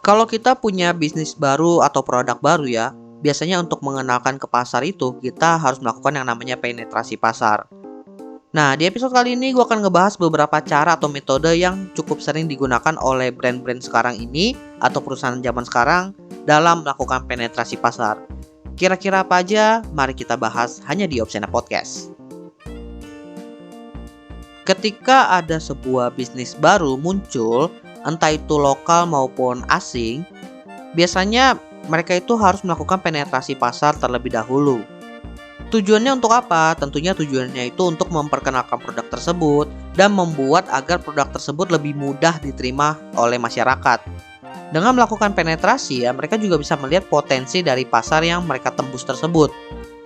Kalau kita punya bisnis baru atau produk baru ya, biasanya untuk mengenalkan ke pasar itu kita harus melakukan yang namanya penetrasi pasar. Nah, di episode kali ini gue akan ngebahas beberapa cara atau metode yang cukup sering digunakan oleh brand-brand sekarang ini atau perusahaan zaman sekarang dalam melakukan penetrasi pasar. Kira-kira apa aja? Mari kita bahas hanya di Opsiana Podcast. Ketika ada sebuah bisnis baru muncul, entah itu lokal maupun asing, biasanya mereka itu harus melakukan penetrasi pasar terlebih dahulu. Tujuannya untuk apa? Tentunya tujuannya itu untuk memperkenalkan produk tersebut dan membuat agar produk tersebut lebih mudah diterima oleh masyarakat. Dengan melakukan penetrasi ya, mereka juga bisa melihat potensi dari pasar yang mereka tembus tersebut.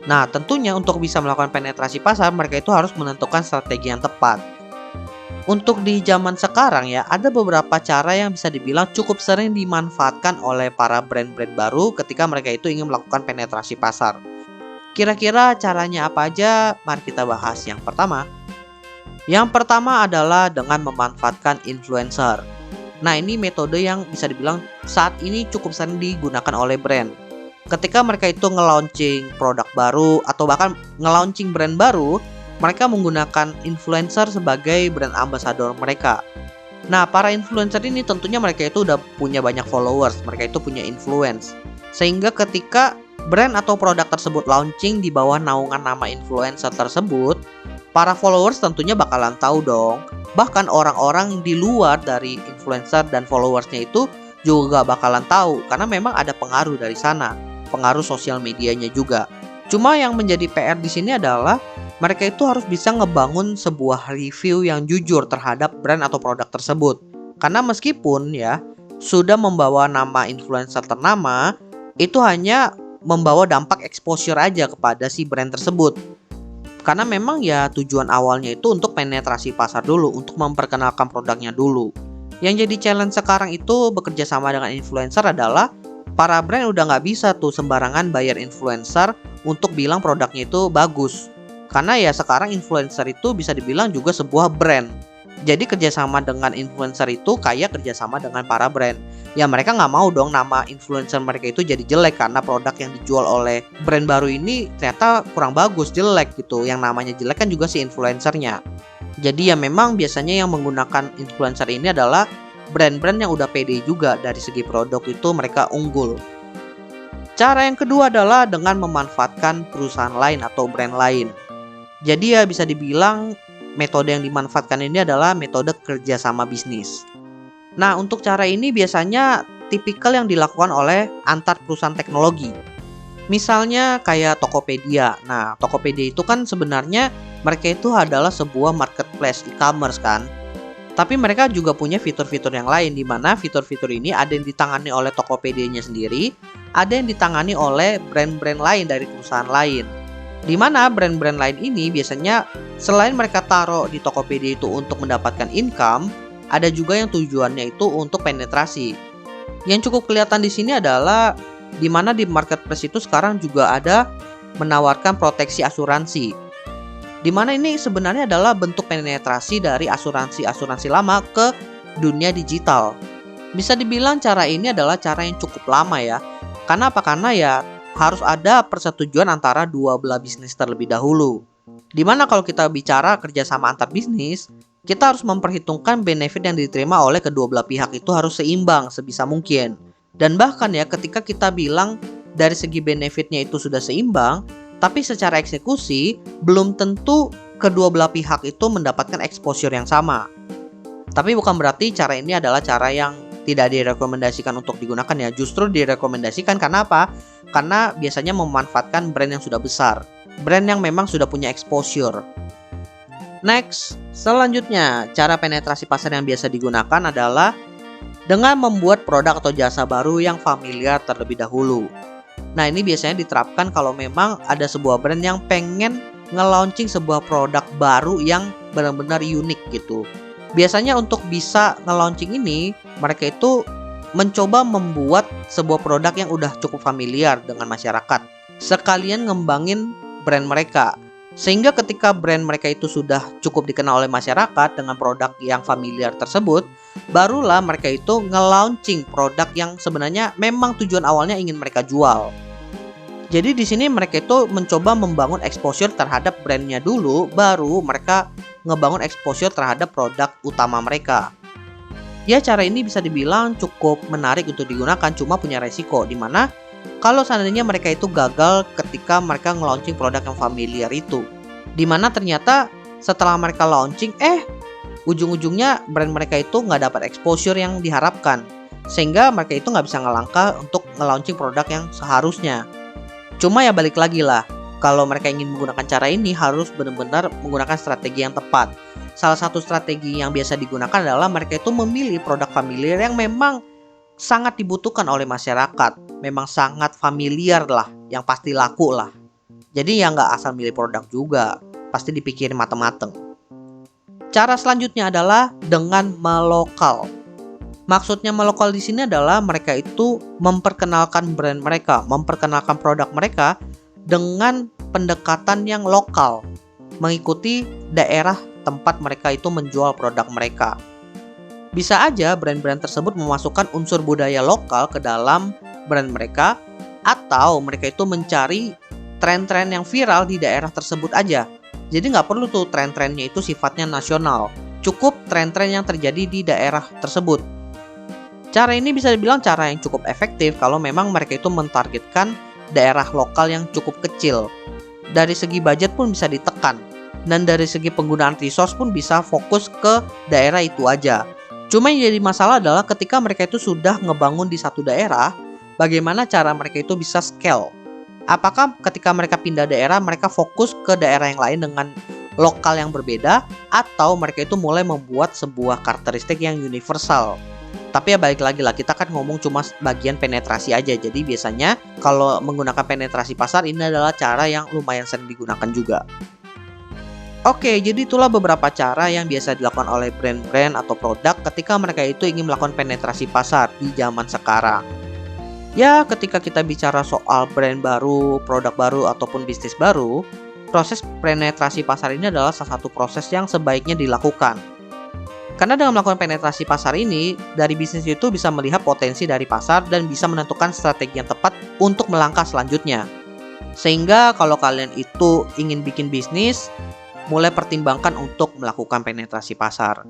Nah, tentunya untuk bisa melakukan penetrasi pasar, mereka itu harus menentukan strategi yang tepat. Untuk di zaman sekarang ya, ada beberapa cara yang bisa dibilang cukup sering dimanfaatkan oleh para brand-brand baru ketika mereka itu ingin melakukan penetrasi pasar. Kira-kira caranya apa aja? Mari kita bahas. Yang pertama adalah dengan memanfaatkan influencer. Nah, ini metode yang bisa dibilang saat ini cukup sering digunakan oleh brand. Ketika mereka itu nge-launching produk baru atau bahkan nge-launching brand baru, mereka menggunakan influencer sebagai brand ambassador mereka. Nah, para influencer ini tentunya mereka itu udah punya banyak followers, mereka itu punya influence. Sehingga ketika brand atau produk tersebut launching di bawah naungan nama influencer tersebut, para followers tentunya bakalan tahu dong. Bahkan orang-orang di luar dari influencer dan followersnya itu juga bakalan tahu karena memang ada pengaruh dari sana, pengaruh sosial medianya juga. Cuma yang menjadi PR di sini adalah mereka itu harus bisa ngebangun sebuah review yang jujur terhadap brand atau produk tersebut. Karena meskipun ya sudah membawa nama influencer ternama, itu hanya membawa dampak exposure aja kepada si brand tersebut. Karena memang ya tujuan awalnya itu untuk penetrasi pasar dulu, untuk memperkenalkan produknya dulu. Yang jadi challenge sekarang itu bekerja sama dengan influencer adalah para brand udah nggak bisa tuh sembarangan bayar influencer untuk bilang produknya itu bagus. Karena ya sekarang influencer itu bisa dibilang juga sebuah brand. Jadi kerjasama dengan influencer itu kayak kerjasama dengan para brand. Ya mereka nggak mau dong nama influencer mereka itu jadi jelek karena produk yang dijual oleh brand baru ini ternyata kurang bagus, jelek gitu. Yang namanya jelek kan juga si influencernya. Jadi ya memang biasanya yang menggunakan influencer ini adalah brand-brand yang udah pede juga dari segi produk itu mereka unggul. Cara yang kedua adalah dengan memanfaatkan perusahaan lain atau brand lain. Jadi ya bisa dibilang metode yang dimanfaatkan ini adalah metode kerjasama bisnis. Nah, untuk cara ini biasanya tipikal yang dilakukan oleh antar perusahaan teknologi. Misalnya kayak Tokopedia. Nah, Tokopedia itu kan sebenarnya mereka itu adalah sebuah marketplace e-commerce kan. Tapi mereka juga punya fitur-fitur yang lain di mana fitur-fitur ini ada yang ditangani oleh Tokopedia-nya sendiri, ada yang ditangani oleh brand-brand lain dari perusahaan lain. Di mana brand-brand lain ini biasanya selain mereka taruh di Tokopedia itu untuk mendapatkan income, ada juga yang tujuannya itu untuk penetrasi. Yang cukup kelihatan di sini adalah di mana di marketplace itu sekarang juga ada menawarkan proteksi asuransi. Di mana ini sebenarnya adalah bentuk penetrasi dari asuransi-asuransi lama ke dunia digital. Bisa dibilang cara ini adalah cara yang cukup lama ya. Karena apa? Karena ya harus ada persetujuan antara dua belah bisnis terlebih dahulu. Dimana kalau kita bicara kerjasama antar bisnis, kita harus memperhitungkan benefit yang diterima oleh kedua belah pihak itu harus seimbang sebisa mungkin. Dan bahkan ya ketika kita bilang dari segi benefitnya itu sudah seimbang, tapi secara eksekusi belum tentu kedua belah pihak itu mendapatkan exposure yang sama. Tapi bukan berarti cara ini adalah cara yang tidak direkomendasikan untuk digunakan ya. Justru direkomendasikan karena apa? Karena biasanya memanfaatkan brand yang sudah besar, brand yang memang sudah punya exposure. Next, selanjutnya cara penetrasi pasar yang biasa digunakan adalah dengan membuat produk atau jasa baru yang familiar terlebih dahulu. Nah, ini biasanya diterapkan kalau memang ada sebuah brand yang pengen nge-launching sebuah produk baru yang benar-benar unik gitu. Biasanya untuk bisa nge-launching ini, mereka itu mencoba membuat sebuah produk yang udah cukup familiar dengan masyarakat, sekalian ngembangin brand mereka. Sehingga ketika brand mereka itu sudah cukup dikenal oleh masyarakat dengan produk yang familiar tersebut, barulah mereka itu nge-launching produk yang sebenarnya memang tujuan awalnya ingin mereka jual. Jadi di sini mereka itu mencoba membangun exposure terhadap brandnya dulu, baru mereka ngebangun exposure terhadap produk utama mereka. Ya, cara ini bisa dibilang cukup menarik untuk digunakan, cuma punya resiko, dimana kalau seandainya mereka itu gagal ketika mereka nge-launching produk yang familiar itu, dimana ternyata setelah mereka launching, ujung-ujungnya brand mereka itu nggak dapat exposure yang diharapkan, sehingga mereka itu nggak bisa ngelangkah untuk nge-launching produk yang seharusnya. Cuma ya balik lagi lah, kalau mereka ingin menggunakan cara ini harus benar-benar menggunakan strategi yang tepat. Salah satu strategi yang biasa digunakan adalah mereka itu memilih produk familiar yang memang sangat dibutuhkan oleh masyarakat, memang sangat familiar lah, yang pasti laku lah. Jadi ya nggak asal milih produk juga, pasti dipikirin mateng-mateng. Cara selanjutnya adalah dengan melokal. Maksudnya melokal di sini adalah mereka itu memperkenalkan brand mereka, memperkenalkan produk mereka dengan pendekatan yang lokal, mengikuti daerah tempat mereka itu menjual produk mereka. Bisa aja brand-brand tersebut memasukkan unsur budaya lokal ke dalam brand mereka, atau mereka itu mencari tren-tren yang viral di daerah tersebut aja. Jadi nggak perlu tuh tren-trennya itu sifatnya nasional, cukup tren-tren yang terjadi di daerah tersebut. Cara ini bisa dibilang cara yang cukup efektif kalau memang mereka itu mentargetkan daerah lokal yang cukup kecil. Dari segi budget pun bisa ditekan, dan dari segi penggunaan resource pun bisa fokus ke daerah itu aja. Cuma yang jadi masalah adalah ketika mereka itu sudah ngebangun di satu daerah, bagaimana cara mereka itu bisa scale? Apakah ketika mereka pindah daerah, mereka fokus ke daerah yang lain dengan lokal yang berbeda, atau mereka itu mulai membuat sebuah karakteristik yang universal? Tapi ya balik lagi lah, kita kan ngomong cuma bagian penetrasi aja. Jadi biasanya kalau menggunakan penetrasi pasar, ini adalah cara yang lumayan sering digunakan juga. Oke, jadi itulah beberapa cara yang biasa dilakukan oleh brand-brand atau produk ketika mereka itu ingin melakukan penetrasi pasar di zaman sekarang. Ya, ketika kita bicara soal brand baru, produk baru, ataupun bisnis baru, proses penetrasi pasar ini adalah salah satu proses yang sebaiknya dilakukan. Karena dengan melakukan penetrasi pasar ini, dari bisnis itu bisa melihat potensi dari pasar dan bisa menentukan strategi yang tepat untuk melangkah selanjutnya. Sehingga kalau kalian itu ingin bikin bisnis, mulai pertimbangkan untuk melakukan penetrasi pasar.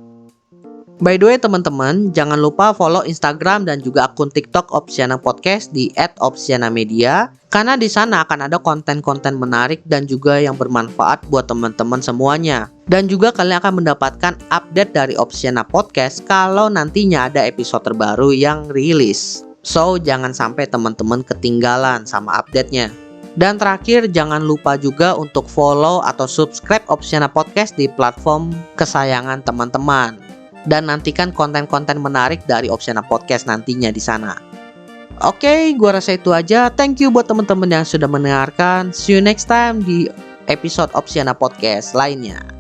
By the way teman-teman, jangan lupa follow Instagram dan juga akun TikTok Opsiana Podcast di @opsianamedia, karena di sana akan ada konten-konten menarik dan juga yang bermanfaat buat teman-teman semuanya. Dan juga kalian akan mendapatkan update dari Opsiana Podcast kalau nantinya ada episode terbaru yang rilis. So, jangan sampai teman-teman ketinggalan sama update-nya. Dan terakhir, jangan lupa juga untuk follow atau subscribe Opsiana Podcast di platform kesayangan teman-teman. Dan nantikan konten-konten menarik dari Opsiana Podcast nantinya di sana. Oke, gua rasa itu aja. Thank you buat teman-teman yang sudah mendengarkan. See you next time di episode Opsiana Podcast lainnya.